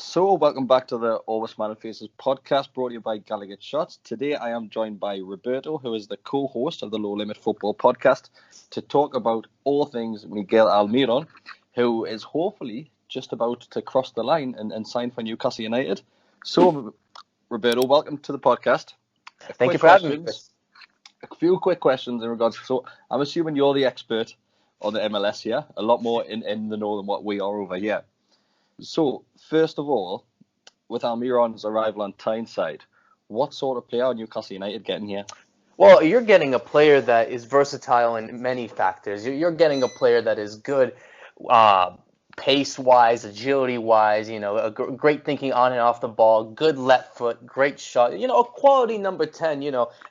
So, welcome back to the Always Man and Faces podcast brought to you by Gallagher Shots. Today, I am joined by Roberto, who is the co-host of the LowLimitFutbol podcast, to talk about all things Miguel Almirón, who is hopefully just about to cross the line and sign for Newcastle United. So, Roberto, welcome to the podcast. Thank you for having me, Kris. A few quick questions in regards. So, I'm assuming you're the expert on the MLS here, a lot more in the know than what we are over here. So, first of all, with Almirón's arrival on Tyneside, what sort of player are Newcastle United getting here? Well, you're getting a player that is versatile in many factors. You're getting a player that is good pace-wise, agility-wise, great thinking on and off the ball, good left foot, great shot, a quality number 10,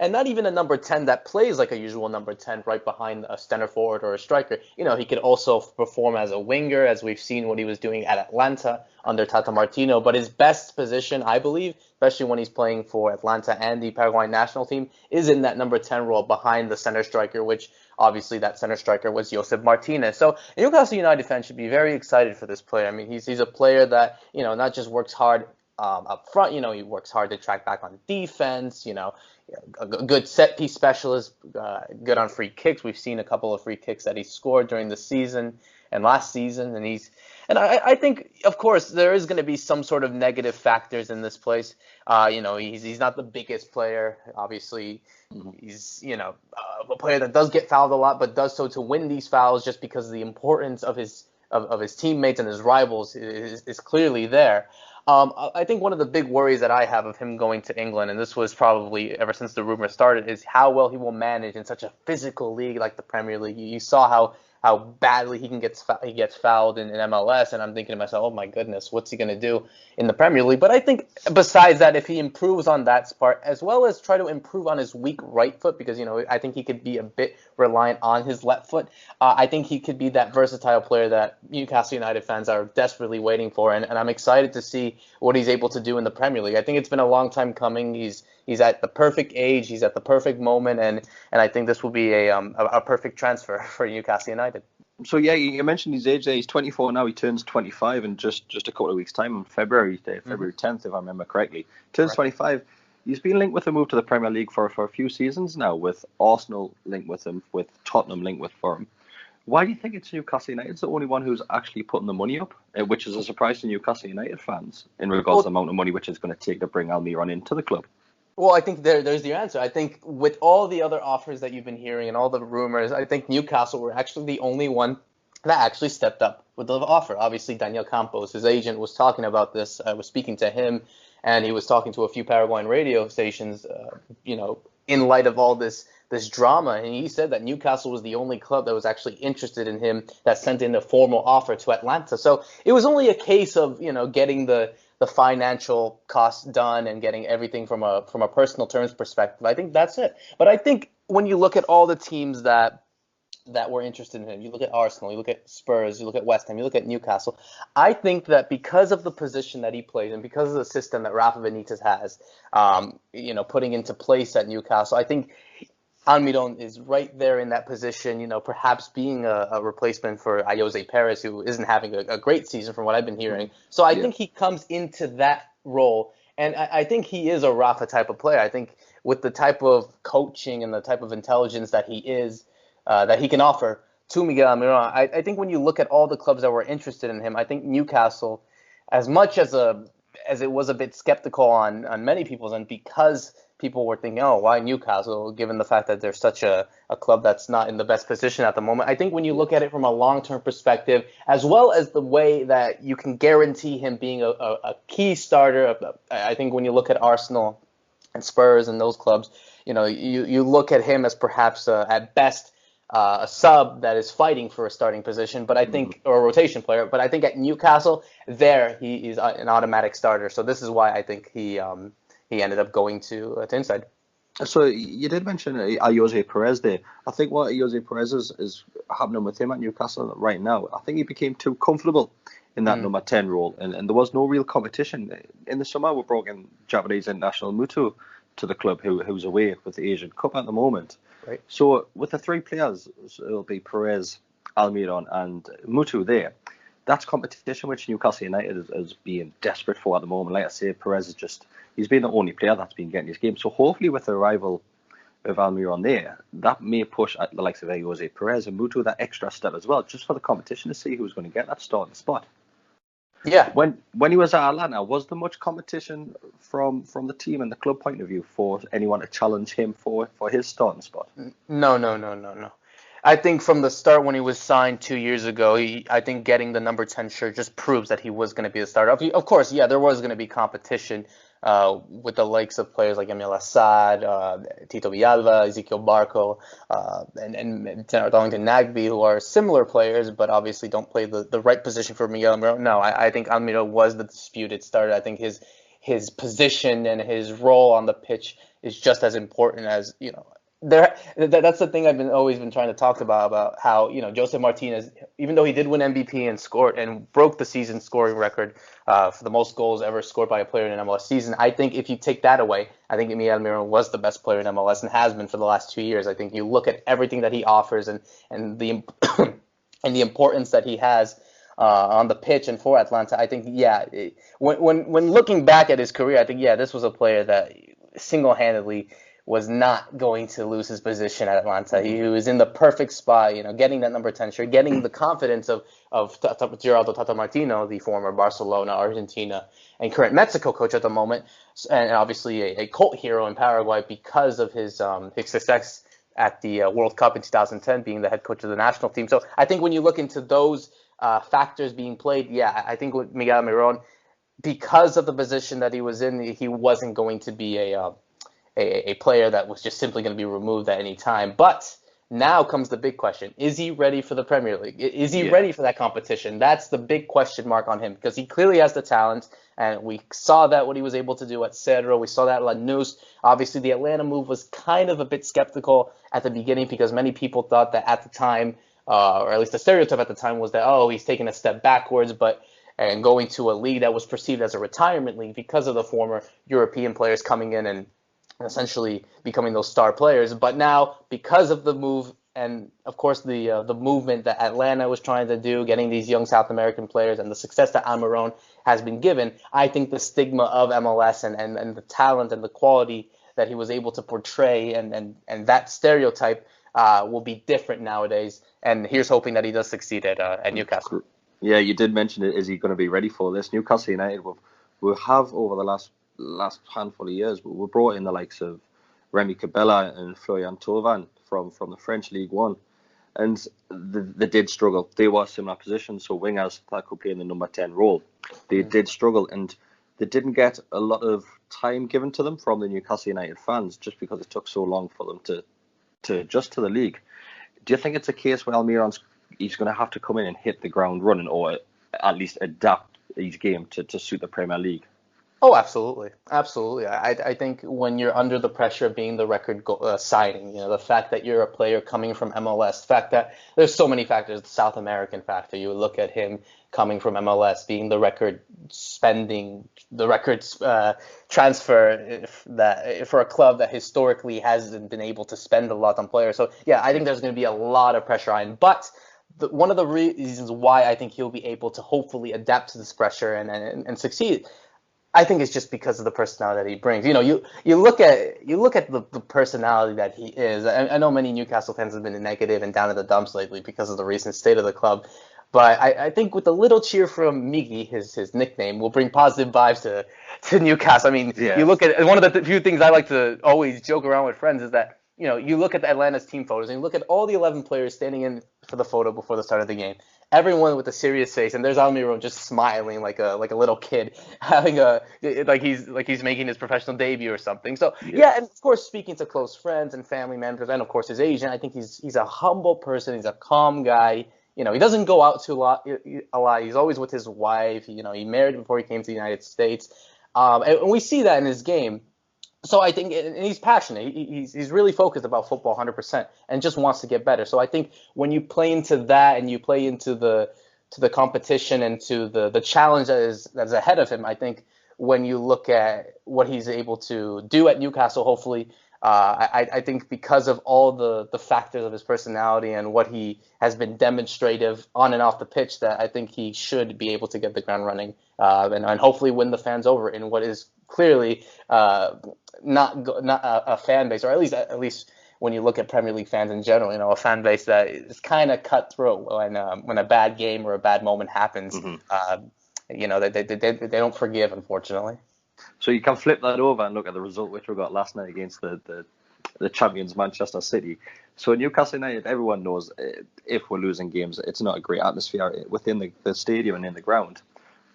and not even a number 10 that plays like a usual number 10 right behind a center forward or a striker. He could also perform as a winger, as we've seen what he was doing at Atlanta under Tata Martino. But his best position, I believe, especially when he's playing for Atlanta and the Paraguayan national team, is in that number 10 role behind the center striker, which obviously that center striker was Josep Martinez. So Newcastle United fans should be very excited for this player. I mean, he's a player that, not just works hard up front, he works hard to track back on defense, a good set piece specialist, good on free kicks. We've seen a couple of free kicks that he scored during the season and last season, and I think, of course, there is going to be some sort of negative factors in this place. He's not the biggest player. Obviously, he's, a player that does get fouled a lot, but does so to win these fouls just because the importance of his teammates and his rivals is clearly there. I think one of the big worries that I have of him going to England, and this was probably ever since the rumor started, is how well he will manage in such a physical league like the Premier League. You saw how badly he gets fouled in MLS, and I'm thinking to myself, oh my goodness, what's he going to do in the Premier League? But I think besides that, if he improves on that part, as well as try to improve on his weak right foot, because I think he could be a bit reliant on his left foot, I think he could be that versatile player that Newcastle United fans are desperately waiting for, and I'm excited to see what he's able to do in the Premier League. I think it's been a long time coming. He's at the perfect age. He's at the perfect moment, and I think this will be a perfect transfer for Newcastle United. So yeah, you mentioned his age there. He's 24 now. He turns 25 in just a couple of weeks' time on February 10th, if I remember correctly. Turns 25. He's been linked with a move to the Premier League for a few seasons now, with Arsenal linked with him, with Tottenham linked with him. Why do you think it's Newcastle United's the only one who's actually putting the money up, which is a surprise to Newcastle United fans in regards to the amount of money which it's going to take to bring Almirón into the club? Well, I think there's the answer. I think with all the other offers that you've been hearing and all the rumors, I think Newcastle were actually the only one that actually stepped up with the offer. Obviously, Daniel Campos, his agent, was talking about this. I was speaking to him, and he was talking to a few Paraguayan radio stations, in light of all this drama. And he said that Newcastle was the only club that was actually interested in him, that sent in a formal offer to Atlanta. So it was only a case of, getting the financial costs done and getting everything from a personal terms perspective. I think that's it. But I think when you look at all the teams that were interested in him, you look at Arsenal, you look at Spurs, you look at West Ham, you look at Newcastle, I think that because of the position that he plays and because of the system that Rafa Benitez has, putting into place at Newcastle, I think Almirón is right there in that position, perhaps being a replacement for Jose Perez, who isn't having a great season from what I've been hearing. So I think he comes into that role, and I think he is a Rafa type of player. I think with the type of coaching and the type of intelligence that he is, that he can offer to Miguel Almirón, I think when you look at all the clubs that were interested in him, I think Newcastle, as much as it was a bit skeptical on many people's end, because people were thinking, oh, why Newcastle, given the fact that they're such a club that's not in the best position at the moment. I think when you look at it from a long-term perspective, as well as the way that you can guarantee him being a key starter, I think when you look at Arsenal and Spurs and those clubs, you look at him as perhaps at best a sub that is fighting for a starting position, but I think, or a rotation player. But I think at Newcastle, there he is an automatic starter. So this is why I think he ended up going to inside. So you did mention Jose Perez there. I think what Jose Perez is happening with him at Newcastle right now, I think he became too comfortable in that number 10 role, and there was no real competition. In the summer, we brought in Japanese international Mutu to the club, who's away with the Asian Cup at the moment. Right. So with the three players, it'll be Perez, Almirón and Mutu there. that's competition which Newcastle United is being desperate for at the moment. Like I say, Perez he's been the only player that's been getting his game. So hopefully with the arrival of Almirón there, that may push the likes of Jose Perez and Mutu that extra step as well, just for the competition to see who's going to get that starting spot. Yeah. When he was at Atlanta, was there much competition from the team and the club point of view for anyone to challenge him for his starting spot? No. I think from the start when he was signed 2 years ago, I think getting the number 10 shirt just proves that he was going to be the starter. Of course, yeah, there was going to be competition with the likes of players like Emil Assad, Tito Villalba, Ezequiel Barco, and Darlington Nagbe, who are similar players, but obviously don't play the right position for Miguel Almirón. No, I think Almirón was the disputed starter. I think his position and his role on the pitch is just as important as, that's the thing I've always been trying to talk about how, Josef Martinez, even though he did win MVP and scored and broke the season scoring record for the most goals ever scored by a player in an MLS season, I think if you take that away, I think Miguel Almirón was the best player in MLS and has been for the last 2 years. I think you look at everything that he offers and the and the importance that he has on the pitch and for Atlanta. I think, when looking back at his career, I think, this was a player that single-handedly was not going to lose his position at Atlanta. He was in the perfect spot, getting that number 10 shirt, getting the confidence of Geraldo Tata Martino, the former Barcelona, Argentina, and current Mexico coach at the moment, and obviously a cult hero in Paraguay because of his success at the World Cup in 2010, being the head coach of the national team. So I think when you look into those factors being played, I think with Miguel Almirón, because of the position that he was in, he wasn't going to be a player that was just simply going to be removed at any time. But now comes the big question. Is he ready for the Premier League? Is he ready for that competition? That's the big question mark on him, because he clearly has the talent, and we saw that what he was able to do at Cerro. We saw that at Lanús. Obviously, the Atlanta move was kind of a bit skeptical at the beginning because many people thought that at the time, or at least the stereotype at the time was that, he's taking a step backwards, and going to a league that was perceived as a retirement league because of the former European players coming in and essentially becoming those star players. But now, because of the move and, of course, the movement that Atlanta was trying to do, getting these young South American players and the success that Almirón has been given, I think the stigma of MLS and the talent and the quality that he was able to portray and that stereotype will be different nowadays. And here's hoping that he does succeed at Newcastle. Yeah, you did mention it. Is he going to be ready for this? Newcastle United will have over the last handful of years, but we brought in the likes of Remy Cabella and Florian Thauvin from the French League One, and they did struggle. They were similar positions, so wingers that could play in the number 10 role. They did struggle, and they didn't get a lot of time given to them from the Newcastle United fans just because it took so long for them to adjust to the league. Do you think it's a case where he's going to have to come in and hit the ground running, or at least adapt his game to suit the Premier League? Oh, absolutely. I think when you're under the pressure of being the record signing, the fact that you're a player coming from MLS, the fact that there's so many factors, the South American factor, you would look at him coming from MLS, being the record spending, the record transfer that for a club that historically hasn't been able to spend a lot on players. So, I think there's going to be a lot of pressure on him. But one of the reasons why I think he'll be able to hopefully adapt to this pressure and succeed, I think it's just because of the personality that he brings. You look at the personality that he is. I know many Newcastle fans have been negative and down in the dumps lately because of the recent state of the club. But I think with a little cheer from Miggy, his nickname, will bring positive vibes to Newcastle. I mean, You look at one of the few things I like to always joke around with friends is that, you look at the Atlanta's team photos and you look at all the 11 players standing in for the photo before the start of the game. Everyone with a serious face, and there's Almirón just smiling like a little kid, having like he's making his professional debut or something. So and of course speaking to close friends and family members, and of course his agent, I think he's a humble person. He's a calm guy. He doesn't go out a lot. He's always with his wife. He married before he came to the United States, and we see that in his game. So I think, and he's passionate. He's really focused about football 100% and just wants to get better. So I think when you play into that and you play into the competition and to the challenge that's ahead of him, I think when you look at what he's able to do at Newcastle, hopefully I think because of all the factors of his personality and what he has been demonstrative on and off the pitch, that I think he should be able to get the ground running and hopefully win the fans over in what is clearly not a fan base, or at least when you look at Premier League fans in general, a fan base that is kind of cutthroat when a bad game or a bad moment happens. They don't forgive, unfortunately. So you can flip that over and look at the result which we got last night against the champions Manchester City. So Newcastle United, everyone knows if we're losing games, it's not a great atmosphere within the stadium and in the ground.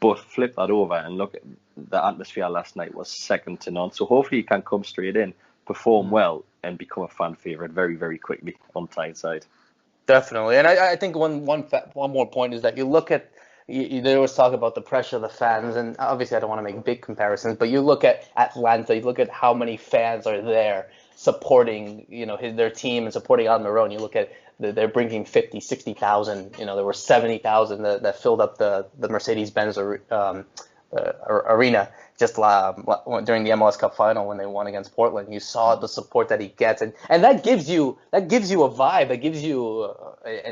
But flip that over and look at the atmosphere last night was second to none. So hopefully he can come straight in, perform well, and become a fan favourite very, very quickly on Tyneside. Definitely. And I think one more point is that you look at, they always talk about the pressure of the fans, and obviously I don't want to make big comparisons, but you look at Atlanta, you look at how many fans are there supporting, their team and supporting Almirón. You look at they're bringing 50, 60,000. There were 70,000 that filled up the Mercedes-Benz arena just during the MLS Cup final when they won against Portland. You saw the support that he gets, and that gives you a vibe, that gives you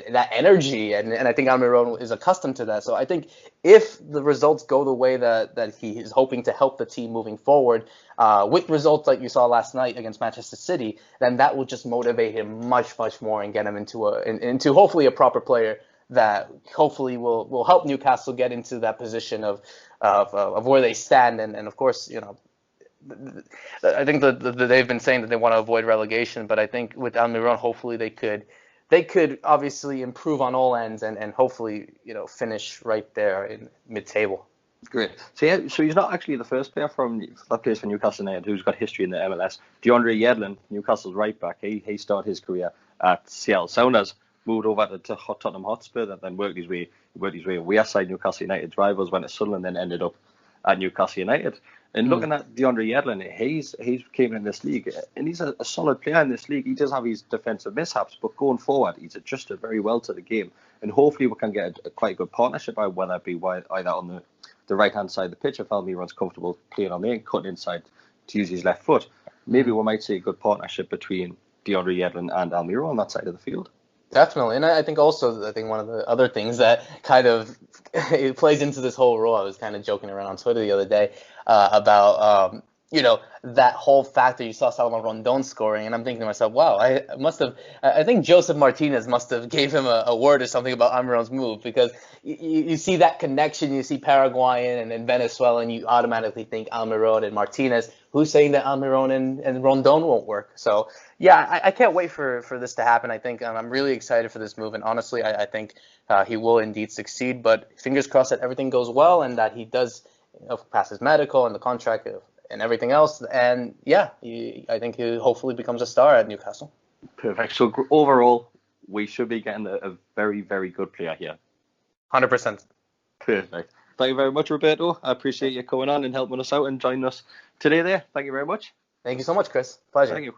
that energy, and I think Almirón is accustomed to that. So I think if the results go the way that he is hoping to help the team moving forward, with results like you saw last night against Manchester City, then that will just motivate him much more and get him into hopefully a proper player that hopefully will help Newcastle get into that position of where they stand, and of course, I think that they've been saying that they want to avoid relegation, but I think with Almirón, hopefully they could obviously improve on all ends and hopefully finish right there in mid-table. Great. So he's not actually the first player that plays for Newcastle United who's got history in the MLS. DeAndre Yedlin, Newcastle's right back, he started his career at Seattle Sounders, moved over to Tottenham Hotspur, and then worked his way away outside Newcastle United's rivals, went to Sunderland, then ended up at Newcastle United. And looking at DeAndre Yedlin, he's came in this league, and he's a solid player in this league. He does have his defensive mishaps, but going forward, he's adjusted very well to the game. And hopefully we can get a quite good partnership, whether it be either on the right-hand side of the pitch, if Almiron's comfortable playing on there and cutting inside to use his left foot. Maybe we might see a good partnership between DeAndre Yedlin and Almirón on that side of the field. Definitely. And I think one of the other things that kind of it plays into this whole role, I was kind of joking around on Twitter the other day about, that whole factor. You saw Salomon Rondon scoring, and I'm thinking to myself, wow, I think Joseph Martinez must have gave him a word or something about Almirón's move, because you see that connection, you see Paraguayan and Venezuelan, you automatically think Almirón and Martinez. Who's saying that Almirón and Rondon won't work? So, yeah, I can't wait for this to happen. I think I'm really excited for this move, and honestly, I think he will indeed succeed, but fingers crossed that everything goes well and that he does pass his medical and the contract and everything else. And yeah, I think he hopefully becomes a star at Newcastle. Perfect. So overall, we should be getting a very, very good player here. 100%. Perfect. Thank you very much, Roberto. I appreciate you coming on and helping us out and joining us today there. Thank you very much. Thank you so much, Kris. Pleasure. Thank you.